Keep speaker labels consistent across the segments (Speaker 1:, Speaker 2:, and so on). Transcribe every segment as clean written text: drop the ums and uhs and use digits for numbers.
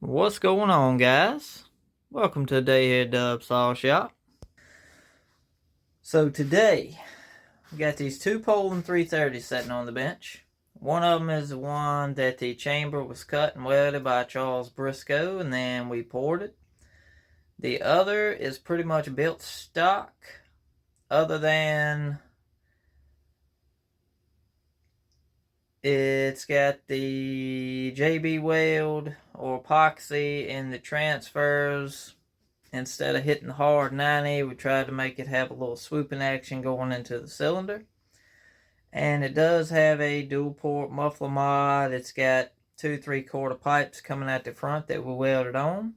Speaker 1: What's going on, guys? Welcome to Day Here Dub Saw Shop. So today, we got these two Poulan 330s sitting on the bench. One of them is the one that the chamber was cut and welded by Charles Briscoe, and then we poured it. The other is pretty much built stock, other than it's got the JB weld or epoxy in the transfers. Instead of hitting the hard 90, we tried to make it have a little swooping action going into the cylinder. And it does have a dual port muffler mod. It's got 2 3/4 pipes coming out the front that we welded on.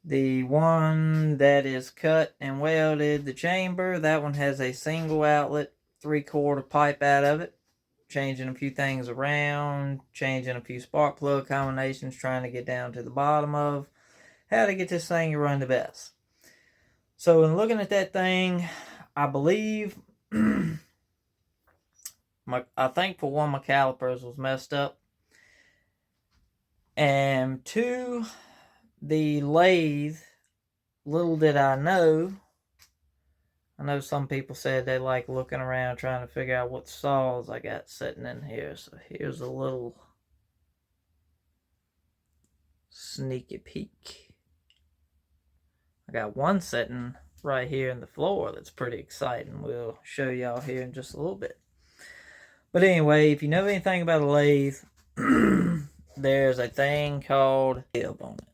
Speaker 1: The one that is cut and welded, the chamber, that one has a single outlet 3/4 pipe out of it. Changing a few things around, changing a few spark plug combinations, trying to get down to the bottom of how to get this thing to run the best. So in looking at that thing, I believe, I think for one, my calipers was messed up. And two, the lathe, little did I know some people said they like looking around trying to figure out what saws I got sitting in here. So here's a little sneaky peek. I got one sitting right here in the floor that's pretty exciting. We'll show y'all here in just a little bit. But anyway, if you know anything about a lathe, there's a thing called gib on it.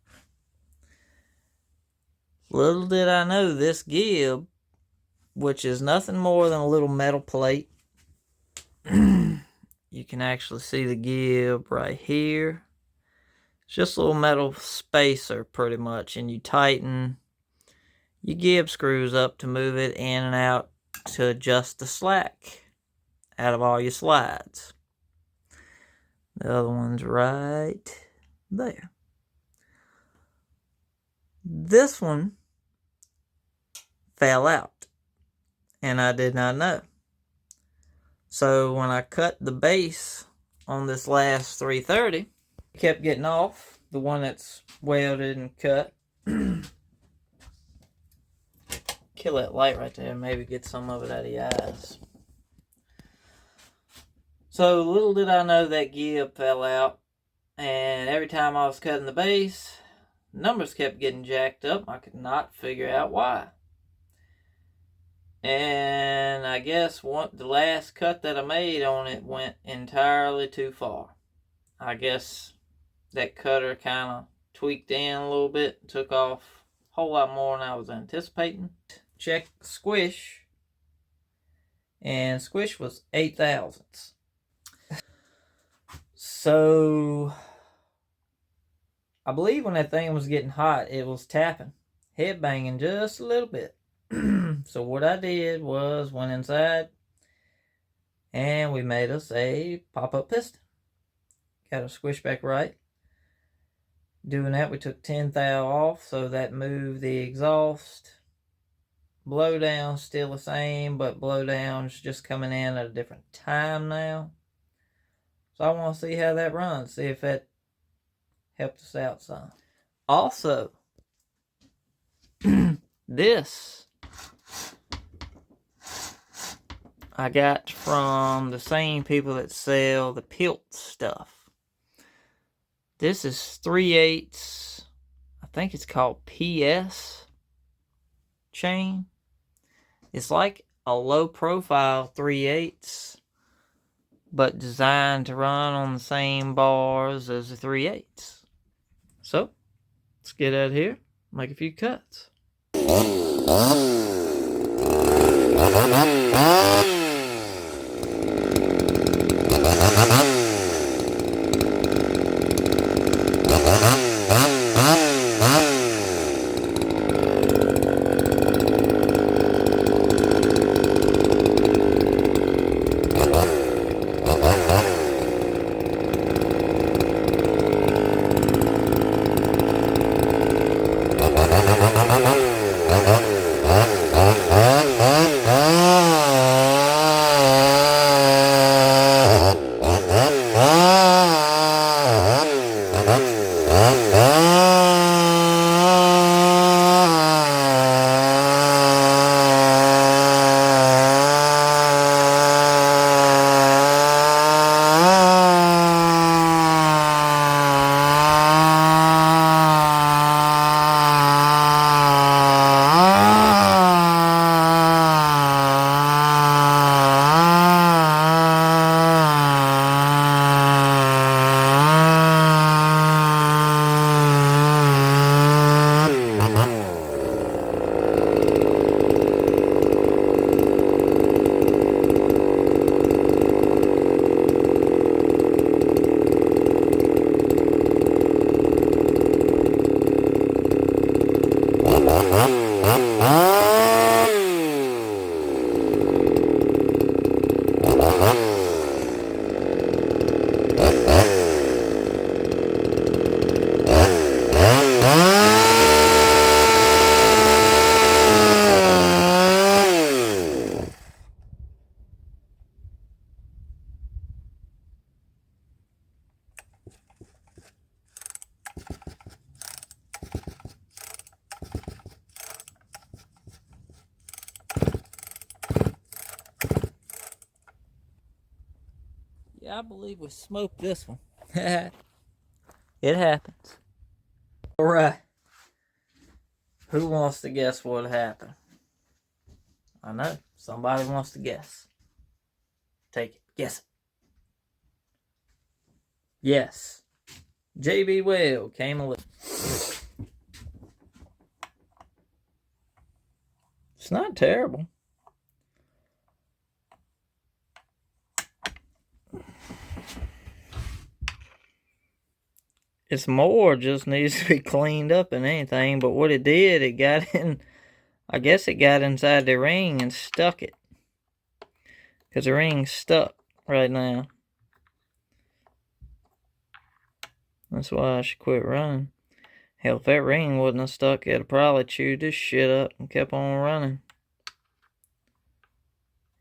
Speaker 1: Little did I know this gib, which is nothing more than a little metal plate. You can actually see the gib right here. It's just a little metal spacer pretty much, and you tighten your gib screws up to move it in and out to adjust the slack out of all your slides. The other one's right there. This one fell out, and I did not know. So when I cut the base on this last 330, I kept getting off, the one that's welded and cut. Kill that light right there, maybe get some of it out of your eyes. So little did I know that gib fell out, and every time I was cutting the base, numbers kept getting jacked up. I could not figure out why. And I guess the last cut that I made on it went entirely too far. I guess that cutter kind of tweaked in a little bit, took off a whole lot more than I was anticipating. Check squish, and squish was 8 thousandths. So I believe when that thing was getting hot, it was tapping, head banging just a little bit. So what I did was went inside and we made us a pop-up piston. Got a squish back right. Doing that, we took 10 thou off, so that moved the exhaust. Blow down still the same, but blow down's just coming in at a different time now. So I want to see how that runs, see if that helped us out some. Also, this I got from the same people that sell the Pilt stuff. This is 3/8, I think it's called PS chain. It's like a low profile 3/8, but designed to run on the same bars as the 3/8. So, let's get out here, make a few cuts. Yeah, I believe we smoked this one. It happens. All right. Who wants to guess what happened? I know. Somebody wants to guess. Take it. Guess it. Yes. JB Weld came a little. It's not terrible. It's more just needs to be cleaned up than anything. But what it did, it got in. I guess it got inside the ring and stuck it. Because the ring's stuck right now. That's why I should quit running. Hell, if that ring wouldn't have stuck, it'd probably chewed this shit up and kept on running.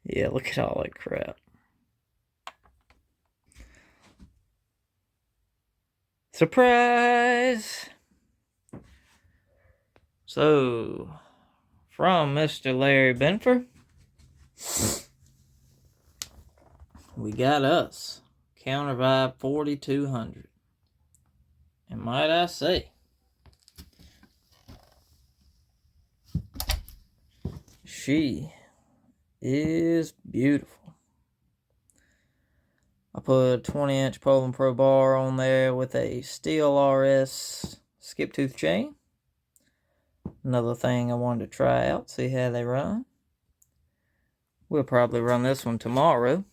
Speaker 1: Yeah, look at all that crap. Surprise! So, from Mr. Larry Benfer, we got us Counter Vibe 4200. And might I say, she is beautiful. I put a 20-inch Poulan Pro bar on there with a steel RS skip tooth chain. Another thing I wanted to try out, see how they run. We'll probably run this one tomorrow.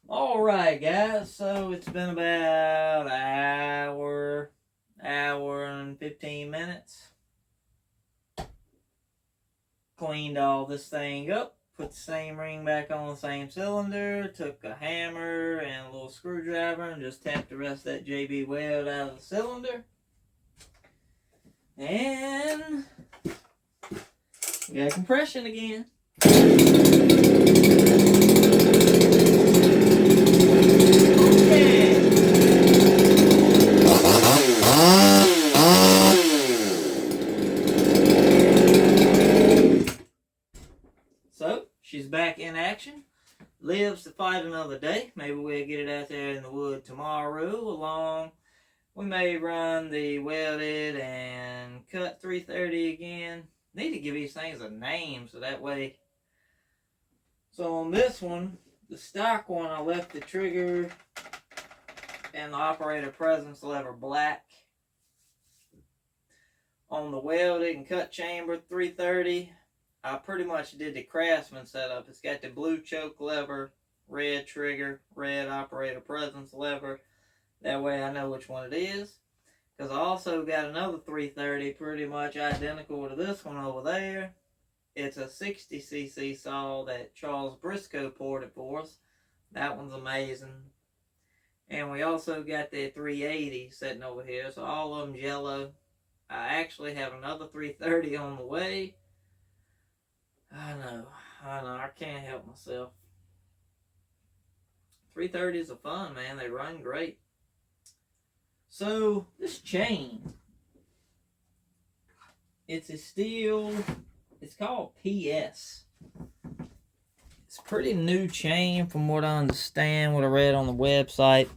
Speaker 1: Alright guys, so it's been about an hour and 15 minutes. Cleaned all this thing up, put the same ring back on the same cylinder, took a hammer and a little screwdriver and just tapped the rest of that JB Weld out of the cylinder. And we got compression again. So, she's back in action. Lives to fight another day. Maybe we'll get it out there in the wood tomorrow. We may run the welded and cut 330 again. Need to give these things a name so that way. So on this one, the stock one, I left the trigger and the operator presence lever black. On the welded and cut chamber 330, I pretty much did the Craftsman setup. It's got the blue choke lever, red trigger, red operator presence lever. That way I know which one it is. Because I also got another 330 pretty much identical to this one over there. It's a 60cc saw that Charles Briscoe ported for us. That one's amazing. And we also got the 380 sitting over here. So all of them's yellow. I actually have another 330 on the way. I know, I can't help myself. 330s are fun, man. They run great. So this chain, it's a steel, it's called PS. It's a pretty new chain from what I understand, what I read on the website.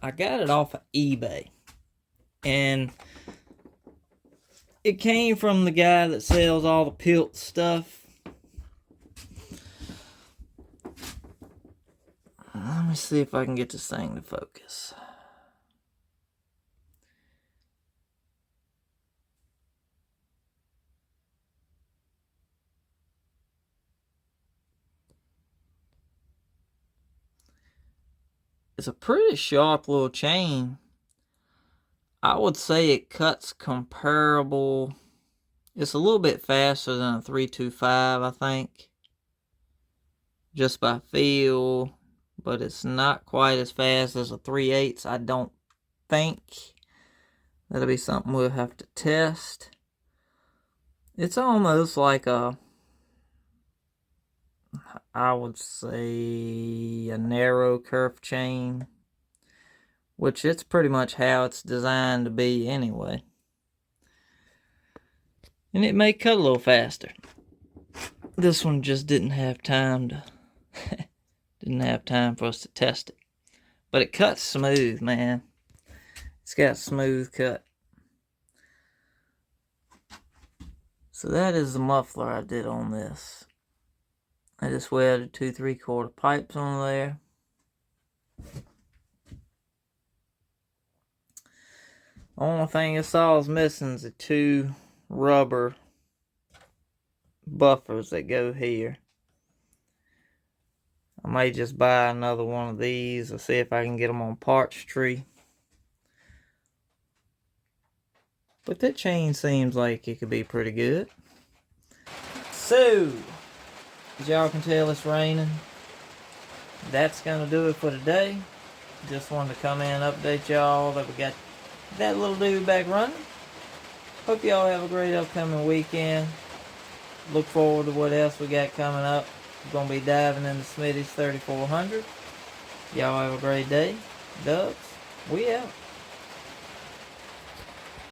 Speaker 1: I got it off of eBay. And it came from the guy that sells all the Pilt stuff. Let me see if I can get this thing to focus. It's a pretty sharp little chain. I would say it cuts comparable. It's a little bit faster than a 325, I think. Just by feel. But it's not quite as fast as a 3/8, I don't think. That'll be something we'll have to test. It's almost like a, I would say, a narrow kerf chain, which it's pretty much how it's designed to be anyway. And it may cut a little faster. This one just didn't have time to didn't have time for us to test it. But it cuts smooth, man. It's got a smooth cut. So that is the muffler I did on this. I just welded 2 3/4 pipes on there. Only thing I saw is missing is the 2 rubber buffers that go here. I may just buy another one of these or see if I can get them on parts tree. But that chain seems like it could be pretty good. So, as y'all can tell, it's raining. That's going to do it for today. Just wanted to come in and update y'all that we got that little dude back running. Hope y'all have a great upcoming weekend. Look forward to what else we got coming up. We're going to be diving into Smitty's 3400. Y'all have a great day. Dubs, we out.